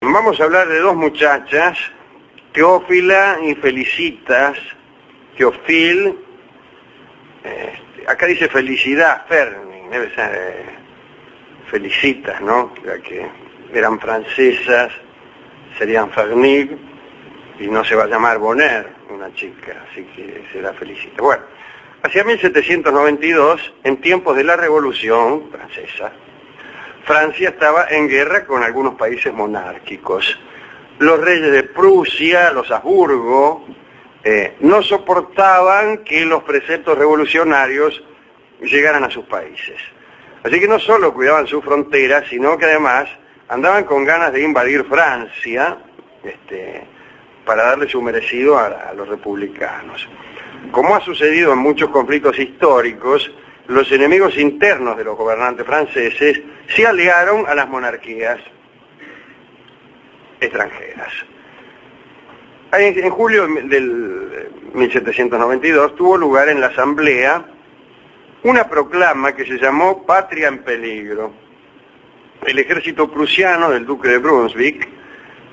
Vamos a hablar de dos muchachas, Teófila y Felicitas. Teofil, acá dice Felicidad, Ferni, debe ser Felicitas, ¿no? Ya que eran francesas, serían Fernig, y no se va a llamar Bonheur, una chica, así que será Felicitas. Bueno, hacia 1792, en tiempos de la Revolución Francesa, Francia estaba en guerra con algunos países monárquicos. Los reyes de Prusia, los Habsburgo, no soportaban que los preceptos revolucionarios llegaran a sus países. Así que no solo cuidaban sus fronteras, sino que además andaban con ganas de invadir Francia, para darle su merecido a los republicanos. Como ha sucedido en muchos conflictos históricos, los enemigos internos de los gobernantes franceses se aliaron a las monarquías extranjeras. En julio del 1792 tuvo lugar en la Asamblea una proclama que se llamó Patria en Peligro. El ejército prusiano del duque de Brunswick,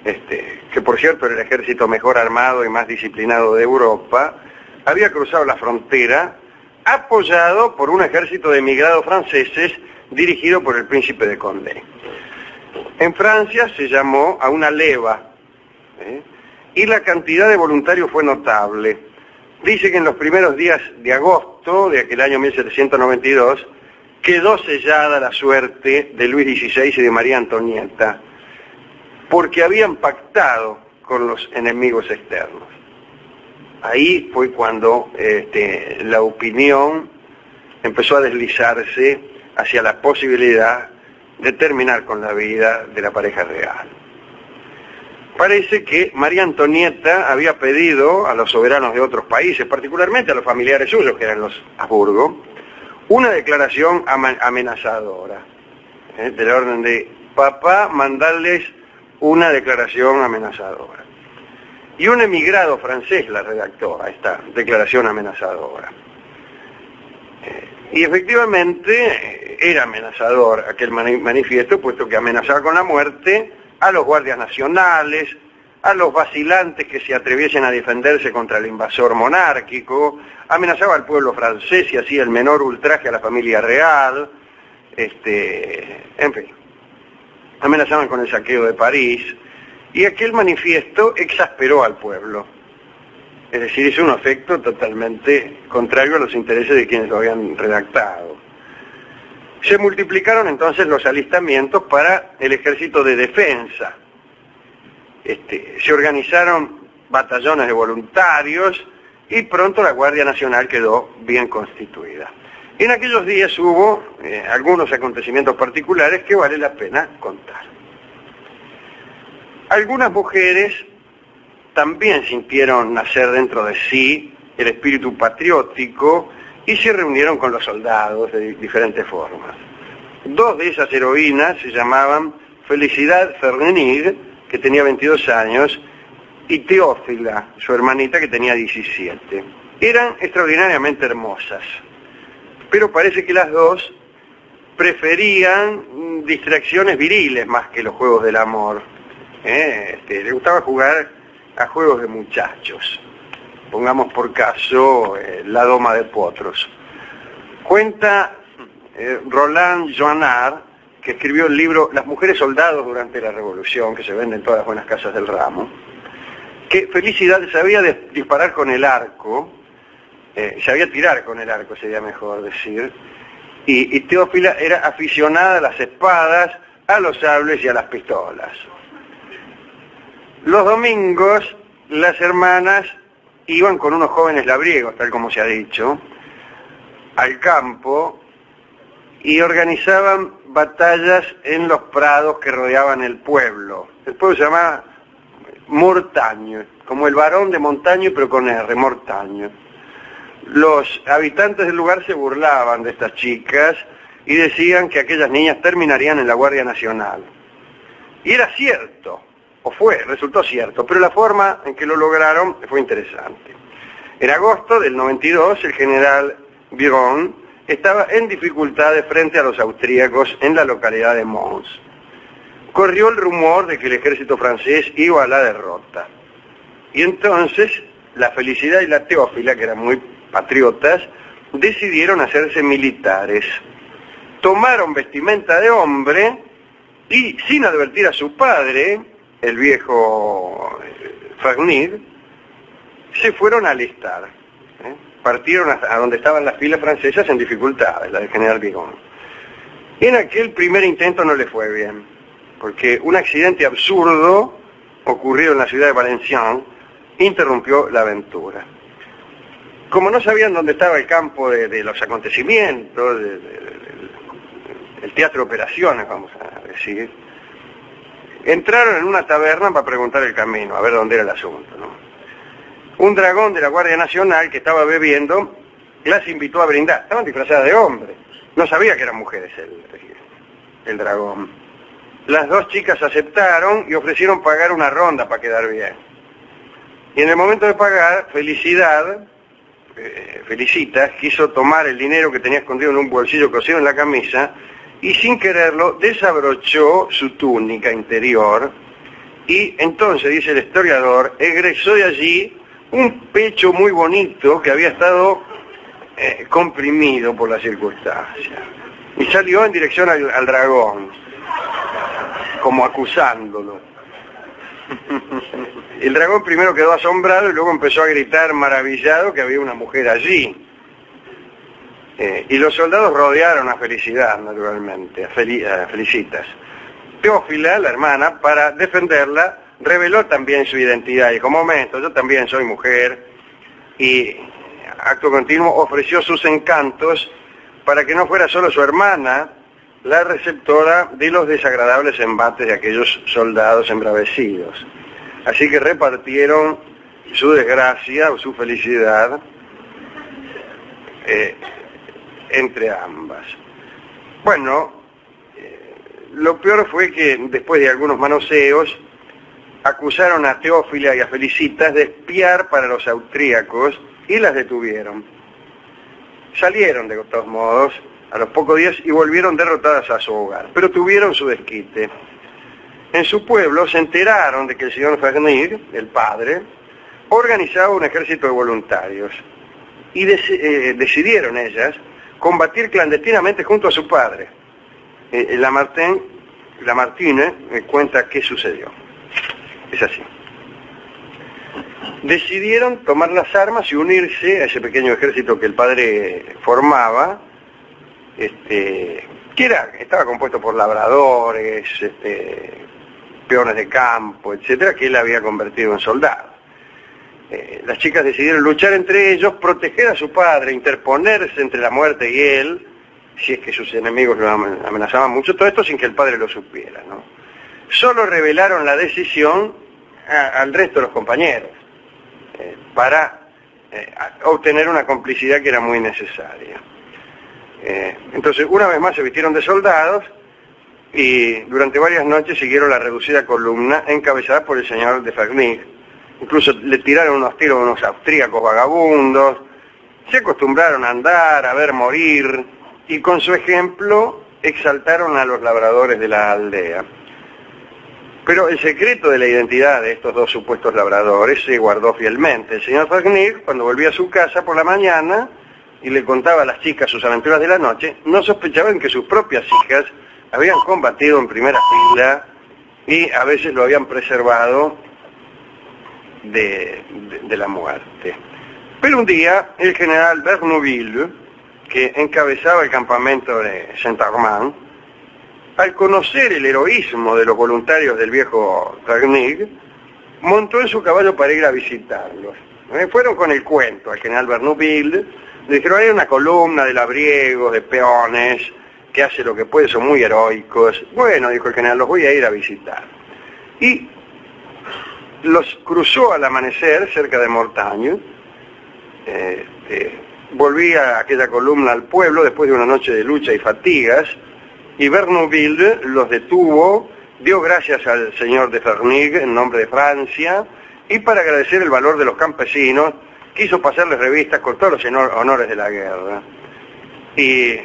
que por cierto era el ejército mejor armado y más disciplinado de Europa, había cruzado la frontera apoyado por un ejército de emigrados franceses dirigido por el príncipe de Condé. En Francia se llamó a una leva, y la cantidad de voluntarios fue notable. Dice que en los primeros días de agosto de aquel año 1792 quedó sellada la suerte de Luis XVI y de María Antonieta, porque habían pactado con los enemigos externos. Ahí fue cuando la opinión empezó a deslizarse hacia la posibilidad de terminar con la vida de la pareja real. Parece que María Antonieta había pedido a los soberanos de otros países, particularmente a los familiares suyos, que eran los Habsburgo, una declaración amenazadora, del orden de: papá, mandarles una declaración amenazadora. Y un emigrado francés la redactó a esta declaración amenazadora. Y efectivamente era amenazador aquel manifiesto, puesto que amenazaba con la muerte a los guardias nacionales, a los vacilantes que se atreviesen a defenderse contra el invasor monárquico, amenazaba al pueblo francés y hacía el menor ultraje a la familia real, en fin, amenazaban con el saqueo de París. Y aquel manifiesto exasperó al pueblo. Es decir, hizo un efecto totalmente contrario a los intereses de quienes lo habían redactado. Se multiplicaron entonces los alistamientos para el ejército de defensa. Se organizaron batallones de voluntarios y pronto la Guardia Nacional quedó bien constituida. En aquellos días hubo algunos acontecimientos particulares que vale la pena contar. Algunas mujeres también sintieron nacer dentro de sí el espíritu patriótico y se reunieron con los soldados de diferentes formas. Dos de esas heroínas se llamaban Felicidad Fernig, que tenía 22 años, y Teófila, su hermanita, que tenía 17. Eran extraordinariamente hermosas, pero parece que las dos preferían distracciones viriles más que los juegos del amor. Le gustaba jugar a juegos de muchachos, pongamos por caso la doma de potros. Cuenta Roland Joannard, que escribió el libro Las mujeres soldados durante la Revolución, que se vende en todas las buenas casas del ramo, que Felicidad sabía disparar con el arco, sabía tirar con el arco, sería mejor decir, y Teófila era aficionada a las espadas, a los sables y a las pistolas. Los domingos las hermanas iban con unos jóvenes labriegos, tal como se ha dicho, al campo y organizaban batallas en los prados que rodeaban el pueblo. El pueblo se llamaba Mortagne, como el varón de Montaño, pero con R, Mortagne. Los habitantes del lugar se burlaban de estas chicas y decían que aquellas niñas terminarían en la Guardia Nacional. Y era cierto. Resultó cierto, pero la forma en que lo lograron fue interesante. En agosto del 92, el general Biron estaba en dificultades frente a los austríacos en la localidad de Mons. corrió el rumor de que el ejército francés iba a la derrota. Y entonces la Felicidad y la Teófila, que eran muy patriotas, decidieron hacerse militares. Tomaron vestimenta de hombre y, sin advertir a su padre, el viejo Fagnier, se fueron a alistar. Partieron a donde estaban las filas francesas en dificultades, la del general Bigon. En aquel primer intento no le fue bien, porque un accidente absurdo ocurrido en la ciudad de Valenciennes interrumpió la aventura. Como no sabían dónde estaba el campo de los acontecimientos, el teatro de operaciones, vamos a decir, entraron en una taberna para preguntar el camino, a ver dónde era el asunto, ¿no? Un dragón de la Guardia Nacional que estaba bebiendo las invitó a brindar. Estaban disfrazadas de hombre. No sabía que eran mujeres el dragón. Las dos chicas aceptaron y ofrecieron pagar una ronda para quedar bien. Y en el momento de pagar, Felicitas quiso tomar el dinero que tenía escondido en un bolsillo cosido en la camisa y sin quererlo desabrochó su túnica interior y entonces, dice el historiador, egresó de allí un pecho muy bonito que había estado comprimido por la circunstancia. Y salió en dirección al dragón, como acusándolo. El dragón primero quedó asombrado y luego empezó a gritar maravillado que había una mujer allí. Y los soldados rodearon a Felicidad, naturalmente, a Felicitas. Teófila, la hermana, para defenderla, reveló también su identidad. Y como momento, yo también soy mujer. Y acto continuo ofreció sus encantos para que no fuera solo su hermana la receptora de los desagradables embates de aquellos soldados embravecidos. Así que repartieron su desgracia o su felicidad entre ambas. Bueno, lo peor fue que después de algunos manoseos acusaron a Teófila y a Felicitas de espiar para los austríacos y las detuvieron. Salieron de todos modos a los pocos días y volvieron derrotadas a su hogar, pero tuvieron su desquite. En su pueblo se enteraron de que el señor Fagnier, el padre, organizaba un ejército de voluntarios y decidieron ellas combatir clandestinamente junto a su padre. Lamartine cuenta qué sucedió. Es así. Decidieron tomar las armas y unirse a ese pequeño ejército que el padre formaba, que estaba compuesto por labradores, peones de campo, etcétera, que él había convertido en soldados. Las chicas decidieron luchar entre ellos, proteger a su padre, interponerse entre la muerte y él, si es que sus enemigos lo amenazaban mucho, todo esto sin que el padre lo supiera, ¿no? Solo revelaron la decisión al resto de los compañeros, para obtener una complicidad que era muy necesaria. Entonces, una vez más se vistieron de soldados y durante varias noches siguieron la reducida columna encabezada por el señor de Fagnier. Incluso le tiraron unos tiros a unos austríacos vagabundos, se acostumbraron a andar, a ver morir, y con su ejemplo exaltaron a los labradores de la aldea. Pero el secreto de la identidad de estos dos supuestos labradores se guardó fielmente. El señor Fagnier, cuando volvía a su casa por la mañana y le contaba a las chicas sus aventuras de la noche, no sospechaban que sus propias hijas habían combatido en primera fila y a veces lo habían preservado de la muerte. Pero un día el general Bernouville, que encabezaba el campamento de Saint-Armand, al conocer el heroísmo de los voluntarios del viejo Fagnier, montó en su caballo para ir a visitarlos. Fueron con el cuento al general Bernouville, le dijeron, hay una columna de labriegos, de peones, que hace lo que puede, son muy heroicos. Bueno, dijo el general, los voy a ir a visitar. Y los cruzó al amanecer cerca de Mortagne, volvía aquella columna al pueblo después de una noche de lucha y fatigas, y Bernouville los detuvo, dio gracias al señor de Fagnier en nombre de Francia, y para agradecer el valor de los campesinos, quiso pasarles revistas con todos los honores de la guerra. Y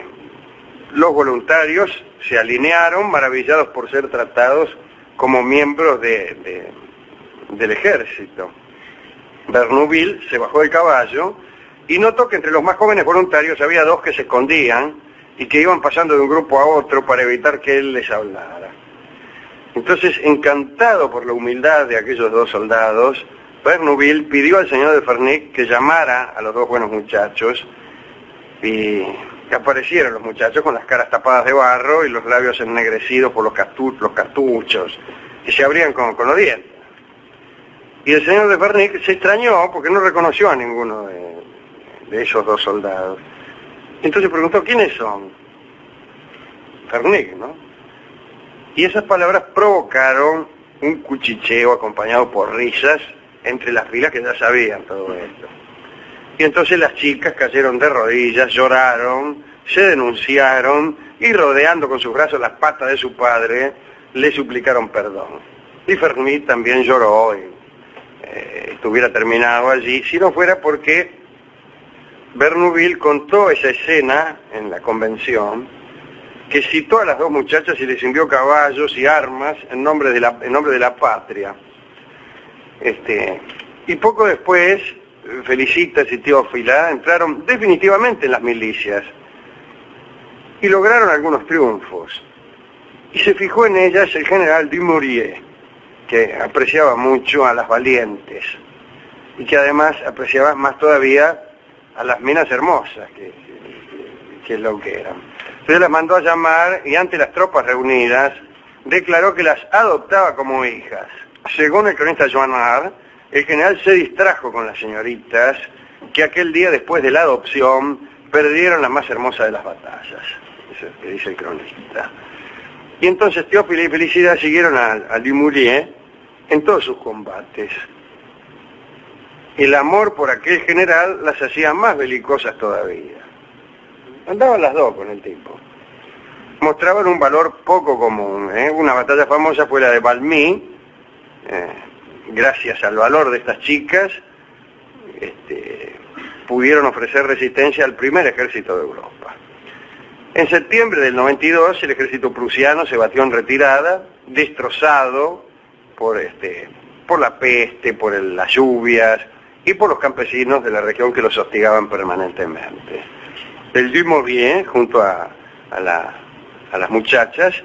los voluntarios se alinearon, maravillados por ser tratados como miembros del ejército. Bernouville se bajó del caballo y notó que entre los más jóvenes voluntarios había dos que se escondían y que iban pasando de un grupo a otro para evitar que él les hablara. Entonces, encantado por la humildad de aquellos dos soldados, Bernouville pidió al señor de Fernic que llamara a los dos buenos muchachos, y aparecieron los muchachos con las caras tapadas de barro y los labios ennegrecidos por los cartuchos, que se abrían con los dientes. Y el señor de Fernic se extrañó porque no reconoció a ninguno de esos dos soldados. Entonces preguntó, ¿quiénes son? Fernic, ¿no? Y esas palabras provocaron un cuchicheo acompañado por risas entre las filas que ya sabían todo esto. Y entonces las chicas cayeron de rodillas, lloraron, se denunciaron y rodeando con sus brazos las patas de su padre, le suplicaron perdón. Y Fernic también lloró y estuviera terminado allí, si no fuera porque Bernouville contó esa escena en la convención, que citó a las dos muchachas y les envió caballos y armas en nombre de la patria. Y poco después, Felicitas y Teófila entraron definitivamente en las milicias y lograron algunos triunfos. Y se fijó en ellas el general Dumouriez, que apreciaba mucho a las valientes y que además apreciaba más todavía a las minas hermosas, que es lo que eran. Entonces las mandó a llamar y ante las tropas reunidas declaró que las adoptaba como hijas. Según el cronista Joannard, el general se distrajo con las señoritas que aquel día después de la adopción perdieron la más hermosa de las batallas. Eso es lo que dice el cronista. Y entonces Teófila y Felicidad siguieron a Dumouriez en todos sus combates. El amor por aquel general las hacía más belicosas todavía. Andaban las dos con el tipo. Mostraban un valor poco común. Una batalla famosa fue la de Valmy. Gracias al valor de estas chicas, pudieron ofrecer resistencia al primer ejército de Europa. En septiembre del 92, el ejército prusiano se batió en retirada, destrozado por la peste, por las lluvias y por los campesinos de la región que los hostigaban permanentemente. El Dumouriez, junto a las muchachas,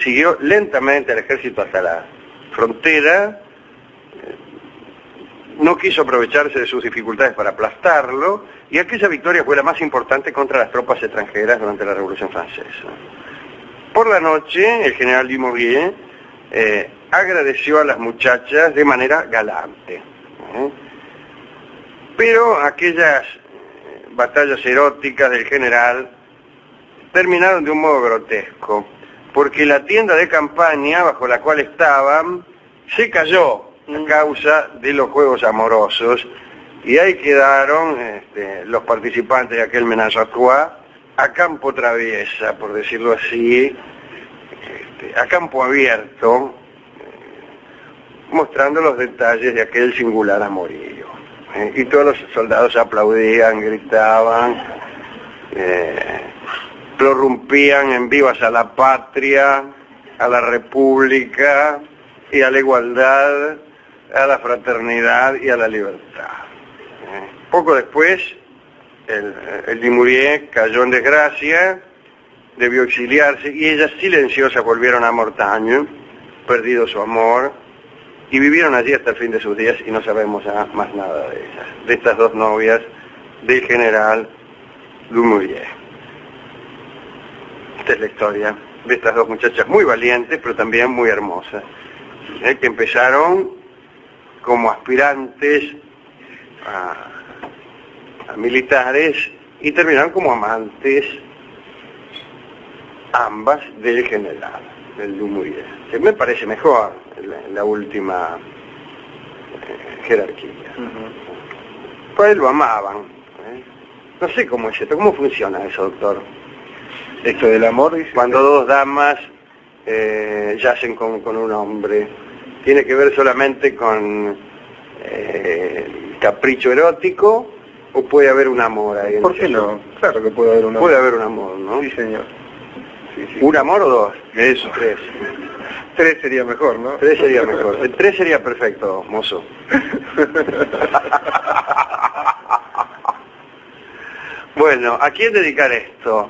siguió lentamente al ejército hasta la frontera, no quiso aprovecharse de sus dificultades para aplastarlo, y aquella victoria fue la más importante contra las tropas extranjeras durante la Revolución Francesa. Por la noche, el general Dumouriez agradeció a las muchachas de manera galante. Pero aquellas batallas eróticas del general terminaron de un modo grotesco, porque la tienda de campaña bajo la cual estaban se cayó a causa de los juegos amorosos, y ahí quedaron los participantes de aquel ménage à trois a campo traviesa, por decirlo así, a campo abierto, mostrando los detalles de aquel singular amorío. Y todos los soldados aplaudían, gritaban, prorrumpían en vivas a la patria, a la república y a la igualdad, a la fraternidad y a la libertad. Poco después, el Dumouriez cayó en desgracia, debió exiliarse, y ellas silenciosas volvieron a Mortagne, perdido su amor, y vivieron allí hasta el fin de sus días, y no sabemos ya más nada de ellas, de estas dos novias del general Dumouriez. Esta es la historia de estas dos muchachas muy valientes, pero también muy hermosas, que empezaron como aspirantes a militares y terminaron como amantes, ambas, del general, del Dumouriez, que me parece mejor la última jerarquía. Pues él lo amaban. No sé cómo es esto, cómo funciona eso, doctor. Esto del amor, dice. Cuando dos damas yacen con un hombre, ¿tiene que ver solamente con capricho erótico o puede haber un amor ahí? ¿Por qué no? Claro que puede haber un amor. Puede haber un amor, ¿no? Sí, señor. sí. ¿Un amor o dos? Eso. Tres. 3 sería mejor, ¿no? 3 sería mejor. El 3 sería perfecto, mozo. Bueno, ¿a quién dedicar esto?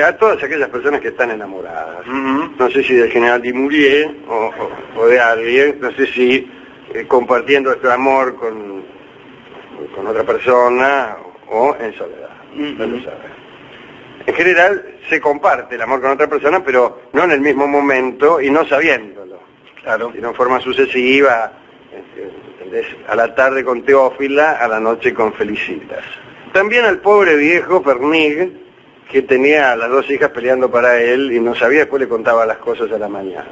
A todas aquellas personas que están enamoradas. No sé si del general Dumouriez o de alguien, no sé si compartiendo este amor con otra persona o en soledad. No lo sabe. En general se comparte el amor con otra persona, pero no en el mismo momento y no sabiéndolo. Claro. Sino en forma sucesiva, ¿entendés? A la tarde con Teófila, a la noche con Felicitas. También al pobre viejo Fernig, que tenía a las 2 hijas peleando para él y no sabía, después le contaba las cosas a la mañana.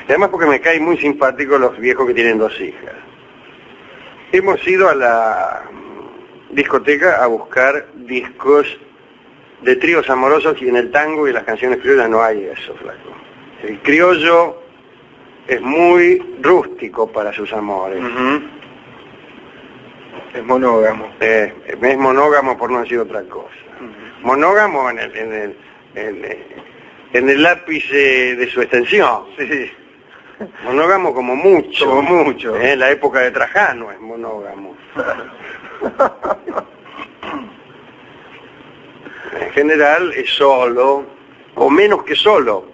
Y además porque me caen muy simpáticos los viejos que tienen 2 hijas. Hemos ido a la discoteca a buscar discos de tríos amorosos y en el tango y en las canciones criollas no hay eso, flaco. El criollo es muy rústico para sus amores. Es monógamo. Es monógamo por no decir otra cosa. Monógamo en el ápice de su extensión. Sí. Monógamo como mucho. Como mucho. En la época de Trajano es monógamo. En general es solo, o menos que solo,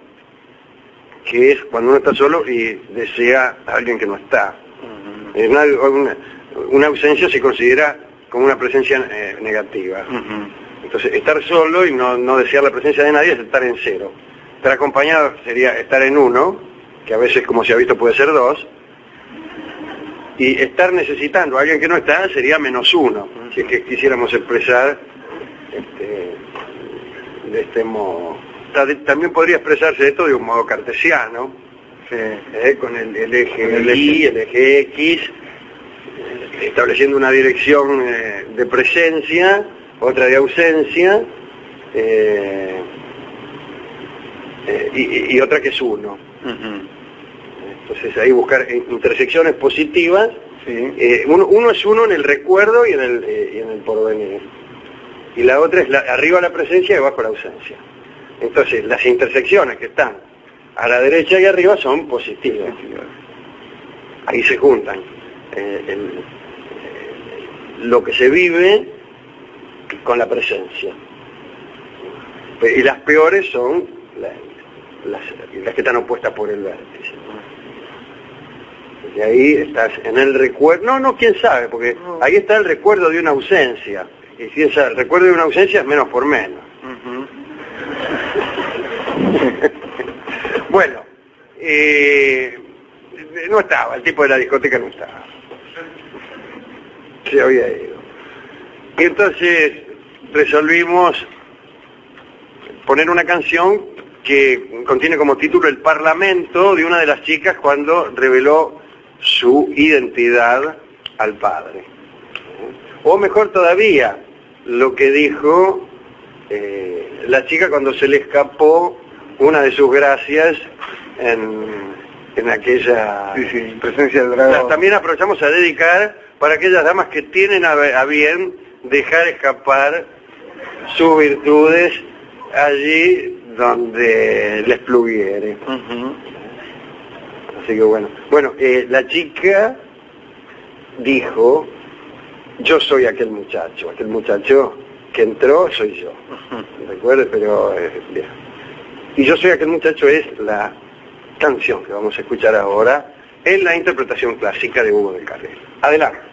que es cuando uno está solo y desea a alguien que no está. Una ausencia se considera como una presencia negativa. Entonces, estar solo y no desear la presencia de nadie es estar en 0. Estar acompañado sería estar en 1, que a veces, como se ha visto, puede ser 2. Y estar necesitando a alguien que no está sería -1, si es que quisiéramos expresar de este modo. También podría expresarse esto de un modo cartesiano, con el eje Y, el eje X, estableciendo una dirección de presencia, otra de ausencia, y otra que es 1. Entonces ahí buscar intersecciones positivas. Uno es 1 en el recuerdo y en el porvenir. Y la otra es arriba la presencia y abajo la ausencia. Entonces las intersecciones que están a la derecha y arriba son positivas. Ahí se juntan lo que se vive con la presencia. Y las peores son las que están opuestas por el vértice. Y ahí estás en el recuerdo, quién sabe, porque ahí está el recuerdo de una ausencia. Y si el recuerdo de una ausencia es menos por menos. Bueno, no estaba, el tipo de la discoteca no estaba. Se había ido. Y entonces resolvimos poner una canción que contiene como título el parlamento de una de las chicas cuando reveló su identidad al padre. O mejor todavía, lo que dijo la chica cuando se le escapó una de sus gracias en aquella... Sí, presencia del dragón. También aprovechamos a dedicar para aquellas damas que tienen a bien dejar escapar sus virtudes allí donde les pluviere. Así que bueno. La chica dijo: yo soy aquel muchacho que entró soy yo. ¿Recuerdes? Pero bien. Y yo soy aquel muchacho es la canción que vamos a escuchar ahora en la interpretación clásica de Hugo del Carril. Adelante.